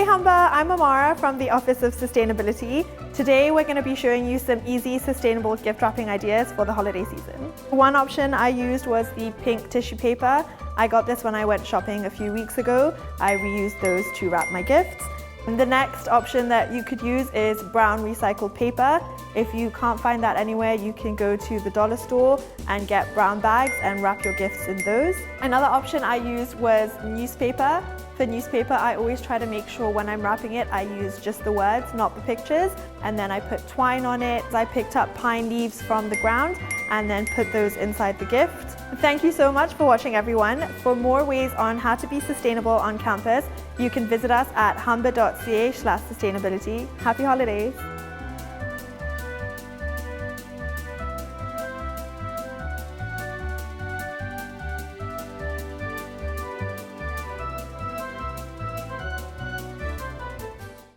Humber, I'm Amara from the Office of Sustainability. Today we're going to be showing you some easy sustainable gift wrapping ideas for the holiday season. One option I used was the pink tissue paper. I got this when I went shopping a few weeks ago. I reused those to wrap my gifts. And the next option that you could use is brown recycled paper. If you can't find that anywhere, you can go to the dollar store and get brown bags and wrap your gifts in those. Another option I used was newspaper. For newspaper, I always try to make sure when I'm wrapping it, I use just the words, not the pictures. And then I put twine on it. I picked up pine leaves from the ground and then put those inside the gift. Thank you so much for watching, everyone. For more ways on how to be sustainable on campus, you can visit us at humber.ca/sustainability. Happy holidays.